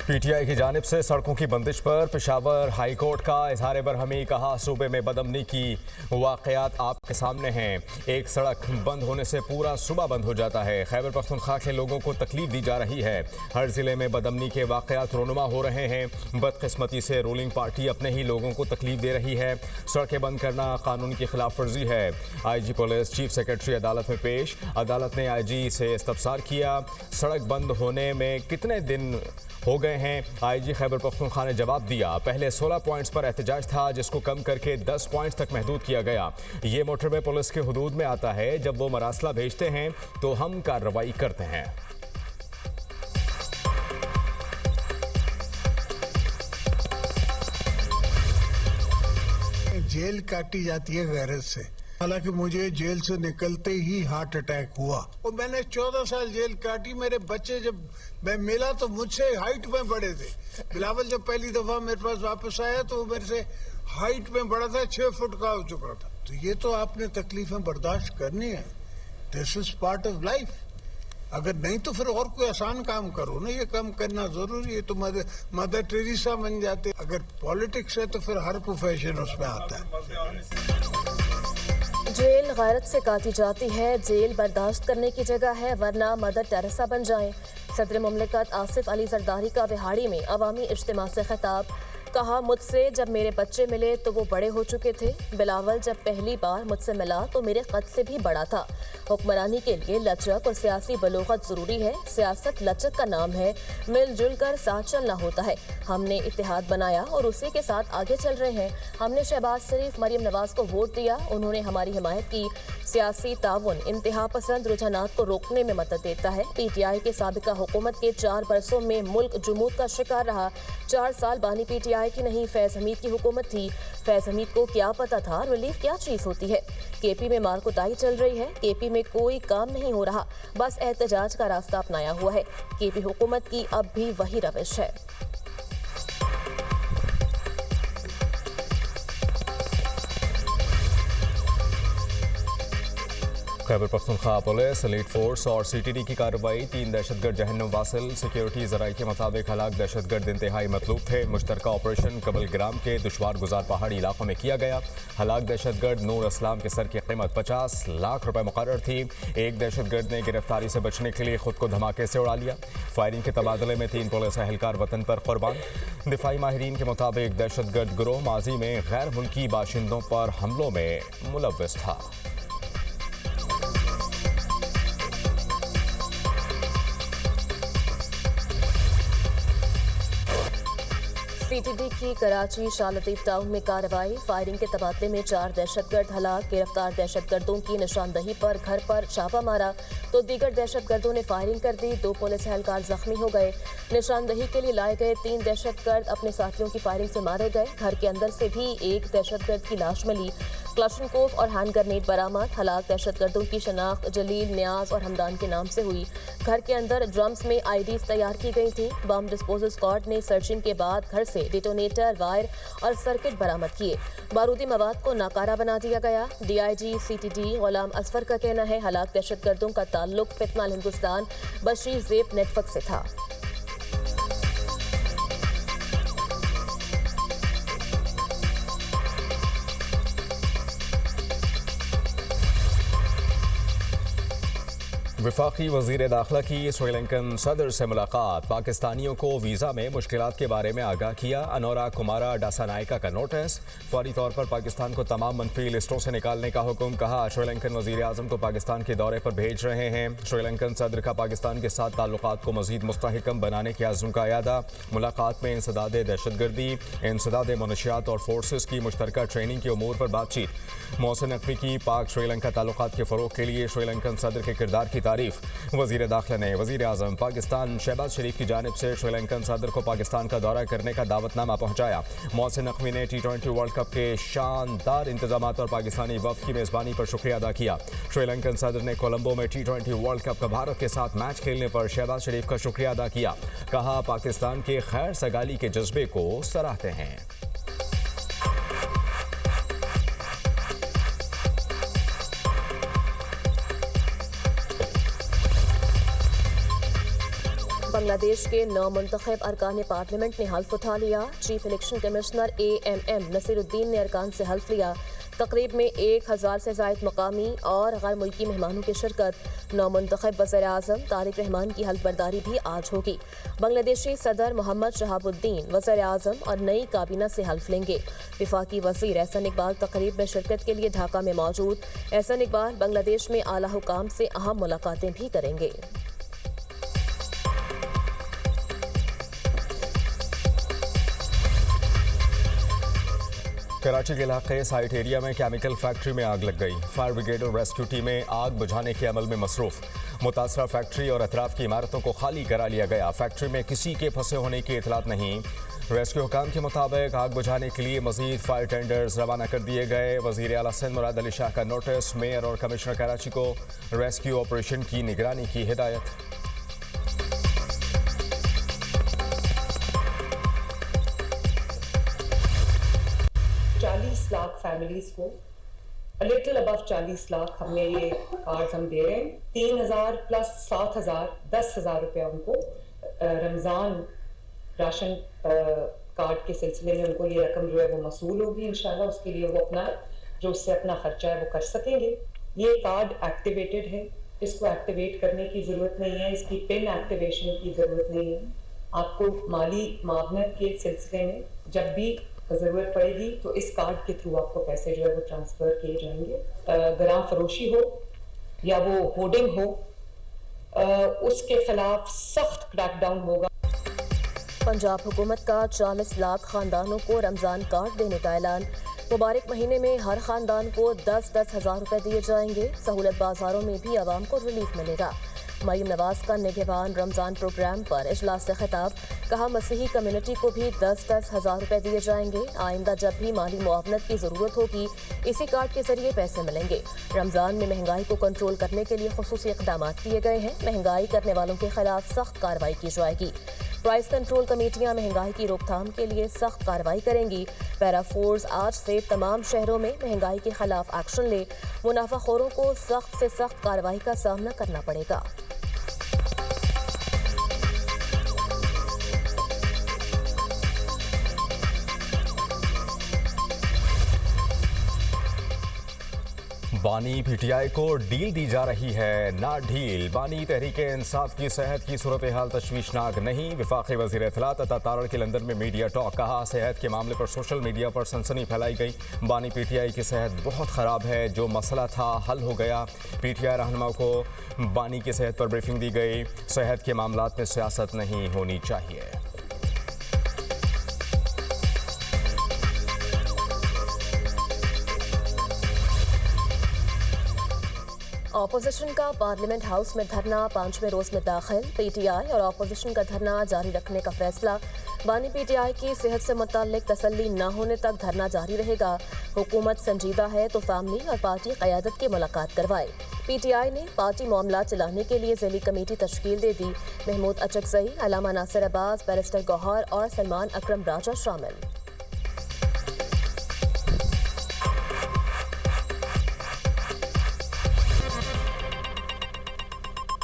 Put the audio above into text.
PTI की जानिब से सड़कों की बंदिश पर पेशावर हाई कोर्ट का इजहार बरहमी। कहा, सूबे में बदअमनी की वाकयात आपके सामने हैं। एक सड़क बंद होने से पूरा सूबा बंद हो जाता है। खैबर पख्तूनख्वा के लोगों को तकलीफ दी जा रही है। हर जिले में बदअमनी के वाकयात रोनुमा हो रहे हैं। बदकिस्मती से रूलिंग पार्टी अपने ही लोगों को तकलीफ दे रही है। सड़कें बंद करना कानून की खिलाफ वर्जी है। आईजी पुलिस चीफ सेक्रेटरी अदालत में पेश। अदालत ने आईजी से इस्तफसार किया, सड़क बंद होने में कितने दिन हो गए हैं। आईजी खैबर पख्तूनख्वा ने जवाब दिया, पहले 16 पॉइंट्स पर एहतजाज था, जिसको कम करके 10 पॉइंट्स तक महदूद किया गया। ये मोटरवे पुलिस के हुदूद में आता है। जब वो मरासला भेजते हैं तो हम कार्रवाई करते हैं। जेल काटी जाती है गैरत से। हालांकि मुझे जेल से निकलते ही हार्ट अटैक हुआ और मैंने 14 साल जेल काटी। मेरे बच्चे जब मैं मिला तो मुझसे हाइट में बड़े थे। बिलावल जब पहली दफा मेरे पास वापस आया तो वो मेरे से हाइट में बड़ा था, 6 फुट का हो चुका था। तो ये तो आपने तकलीफें बर्दाश्त करनी है। This is part of life. अगर नहीं तो फिर और कोई आसान काम करो ना। ये काम करना जरूरी है। तो मदर टेरेसा बन जाते। अगर पॉलिटिक्स है तो फिर हर प्रोफेशन उसमें आता है। जेल गैरत से काटी जाती है। जेल बर्दाश्त करने की जगह है, वरना मदर टेरेसा बन जाएं। सदर मुमलिकत आसिफ अली जरदारी का विहाड़ी में अवामी इज्तिमा से खिताब। कहा, मुझसे जब मेरे बच्चे मिले तो वो बड़े हो चुके थे। बिलावल जब पहली बार मुझसे मिला तो मेरे कद से भी बड़ा था। हुक्मरानी के लिए लचक और सियासी बलोगत ज़रूरी है। सियासत लचक का नाम है। मिलजुल कर साथ चलना होता है। हमने इत्तेहाद बनाया और उसी के साथ आगे चल रहे हैं। हमने शहबाज शरीफ, मरियम नवाज को वोट दिया, उन्होंने हमारी हिमायत की। सियासी ताउन इंतहा पसंद रुझानात को रोकने में मदद देता है। पीटीआई के साबिका हुकूमत के 4 बरसों में मुल्क जुमूद का शिकार रहा। 4 साल बानी पीटीआई की नहीं, फैज हमीद की हुकूमत थी। फैज हमीद को क्या पता था रिलीफ क्या चीज होती है। केपी में मार कुटाई चल रही है। केपी में कोई काम नहीं हो रहा, बस एहतजाज का रास्ता अपनाया हुआ है। केपी हुकूमत की अब भी वही रविश है। Khyber Pakhtunkhwa police, elite force और सीटीडी की कार्रवाई। 3 दहशतगर्द जहन्नुम वासिल। सिक्योरिटी जराये के मुताबिक हलाक दहशतगर्द इंतहाई मतलूब थे। मुश्तरका ऑपरेशन कबल ग्राम के दुश्वार गुजार पहाड़ी इलाकों में किया गया। हलाक दहशतगर्द नूर असलाम के सर की कीमत 50 लाख रुपए मुकर्रर थी। एक दहशतगर्द ने गिरफ्तारी से बचने के लिए खुद को धमाके से उड़ा लिया। फायरिंग के तबादले में 3 पुलिस एहलकार वतन पर कुर्बान। दिफाई माहिरीन के मुताबिक दहशतगर्द गिरोह माजी में गैर मुल्की बाशिंदों पर हमलों में मुलव्वस था। सीटीडी की कराची शाह लतीफ टाउन में कार्रवाई। फायरिंग के तबादले में 4 दहशतगर्द हलाक। गिरफ्तार दहशतगर्दों की निशानदही पर घर पर छापा मारा तो दीगर दहशतगर्दों ने फायरिंग कर दी। 2 पुलिस एहलकार जख्मी हो गए। निशानदही के लिए लाए गए 3 दहशतगर्द अपने साथियों की फायरिंग से मारे गए। घर के अंदर से भी एक दहशतगर्द की लाश मिली। क्लाशनकोफ और हैंड ग्रेनेड बरामद। हलाक दहशतगर्दों की शनाख्त जलील, नियाज और हमदान के नाम से हुई। घर के अंदर ड्रम्स में आईडीज तैयार की गई थी। बम डिस्पोजल स्क्वाड ने सर्चिंग के बाद घर से डिटोनेटर, वायर और सर्किट बरामद किए। बारूदी मवाद को नाकारा बना दिया गया। डीआईजी सीटीडी गुलाम असफर का कहना है, हलाक दहशतगर्दों का ताल्लुक फितना हिंदुस्तान बशीर ज़ेब नेटवर्क से था। वफाकी वज़ीर दाखिला की श्रीलंकन सदर से मुलाकात। पाकिस्तानियों को वीज़ा में मुश्किलात के बारे में आगाह किया। अनोरा कुमारा डासानायका का नोटिस। फौरी तौर पर पाकिस्तान को तमाम मनफी लिस्टों से निकालने का हुक्म। कहा, श्रीलंकन वज़ीर आज़म को पाकिस्तान के दौरे पर भेज रहे हैं। श्रीलंकन सदर का पाकिस्तान के साथ ताल्लुकात को मज़ीद मुस्तहकम बनाने के आज़म का अयादा। मुलाकात में इंसदाद दहशतगर्दी, इंसदाद मनशियात और फोर्सेस की मुश्तरका ट्रेनिंग के उमूर पर बातचीत। मोहसिन नकवी की पाक श्रीलंका ताल्लुकात के फ़रोग़ के लिए श्रीलंकन सदर के किरदार की तारीफ। वज़ीर दाखिला ने वज़ीर आज़म पाकिस्तान शहबाज शरीफ की जानिब से श्रीलंकन सदर को पाकिस्तान का दौरा करने का दावतनामा पहुँचाया। मोहसिन नकवी ने T20 वर्ल्ड कप के शानदार इंतजाम और पाकिस्तानी वफ़द की मेज़बानी पर शुक्रिया अदा किया। श्रीलंकन सदर ने कोलंबो में T20 वर्ल्ड कप का भारत के साथ मैच खेलने पर शहबाज शरीफ का शुक्रिया अदा किया। कहा, पाकिस्तान के खैर सगाली के जज्बे को सराहते हैं। बांग्लादेश के नौ मुंतखब अरकान पार्लियामेंट ने हल्फ उठा लिया। Chief election commissioner AMM Nasiruddin ने अरकान से हल्फ लिया। तकरीब में 1000 से ज़ायद मकामी और गैर मुल्की मेहमानों की शिरकत। नौ मुंतखब वज़ीर आज़म तारिक रहमान की हल्फ बर्दारी भी आज होगी। बांग्लादेशी सदर मोहम्मद शहाबुद्दीन वज़ीर आज़म और नई काबीना से हल्फ लेंगे। विफाकी वज़ीर एहसन इकबाल तकरीब में शिरकत के लिए ढाका में मौजूद। एहसन इकबाल बांग्लादेश में आला हुकाम से अहम मुलाकातें भी करेंगे। कराची के इलाके साइट एरिया में केमिकल फैक्ट्री में आग लग गई। फायर ब्रिगेड और रेस्क्यू टीमें आग बुझाने के अमल में मसरूफ। मुतासरा फैक्ट्री और अतराफ की इमारतों को खाली करा लिया गया। फैक्ट्री में किसी के फंसे होने की इतलात नहीं। रेस्क्यू हुकाम के मुताबिक आग बुझाने के लिए मजीद फायर टेंडर्स रवाना कर दिए गए। वजीर आला सिंध मुराद अली शाह का नोटिस। मेयर और कमिश्नर कराची को रेस्क्यू ऑपरेशन की निगरानी की हिदायत। 40 लाख फैमिलीज को लिटिल अबव 40 लाख हमने ये कार्ड हम दे रहे हैं। 3000 प्लस 7000 10,000 रुपया उनको रमज़ान राशन कार्ड के सिलसिले में उनको ये रकम जो है वो मसूल होगी इंशाल्लाह। उसके लिए वो अपना जो उससे अपना खर्चा है वो कर सकेंगे। ये कार्ड एक्टिवेटेड है, इसको एक्टिवेट करने की ज़रूरत नहीं है, इसकी पिन एक्टिवेशन की ज़रूरत नहीं है। आपको माली मावनत के सिलसिले में जब भी ज़रूरत पड़ेगी तो इस कार्ड के थ्रू आपको पैसे जो है वो ट्रांसफ़र किए जाएंगे। गरां फरोशी हो या वो होर्डिंग हो, उसके खिलाफ सख्त क्रैकडाउन होगा। पंजाब हुकूमत का 40 लाख खानदानों को रमज़ान कार्ड देने का ऐलान। मुबारक महीने में हर खानदान को 10-10 हज़ार रुपये दिए जाएंगे। सहूलत बाजारों में भी आवाम को रिलीफ मिलेगा। मरीम नवाज का निगहबान रमज़ान प्रोग्राम पर इजलास से खिताब। कहा मसीही कम्युनिटी को भी 10-10 हज़ार रुपये दिए जाएंगे। आइंदा जब भी माली मुआवनत की ज़रूरत होगी इसी कार्ड के जरिए पैसे मिलेंगे। रमज़ान में महंगाई को कंट्रोल करने के लिए खुसूसी इक़दाम किए गए हैं। महंगाई करने वालों के खिलाफ सख्त कार्रवाई की जाएगी। प्राइस कंट्रोल कमेटियां महंगाई की रोकथाम के लिए सख्त कार्रवाई करेंगी। पैरा फोर्स आज से तमाम शहरों में महंगाई के खिलाफ एक्शन ले। मुनाफाखोरों को सख्त से सख्त कार्रवाई का सामना करना पड़ेगा। बानी PTI को डील दी जा रही है, ना ढील। बानी तहरीक इंसाफ की सेहत की सूरत हाल तशवीशनाक नहीं। वफाकी वज़ीर इत्तलात अता तारड़ के लंदन में मीडिया टॉक। कहा सेहत के मामले पर सोशल मीडिया पर सनसनी फैलाई गई। बानी PTI की सेहत बहुत ख़राब है, जो मसला था हल हो गया। PTI रहनुमा को बानी की सेहत पर ब्रीफिंग दी गई। सेहत के मामलात में सियासत नहीं होनी चाहिए। ऑपोजिशन का पार्लियामेंट हाउस में धरना 5वें रोज में दाखिल। PTI और ऑपोजिशन का धरना जारी रखने का फैसला। बानी PTI की सेहत से मुताल्लिक तसल्ली न होने तक धरना जारी रहेगा। हुकूमत संजीदा है तो फैमिली और पार्टी क़यादत की मुलाकात करवाए। PTI ने पार्टी मामला चलाने के लिए ज़ैली कमेटी तश्कील दे दी। महमूद अचकज़ई, अलामा नासिर अब्बास, बैरिस्टर गौहर और सलमान अकरम राजा शामिल।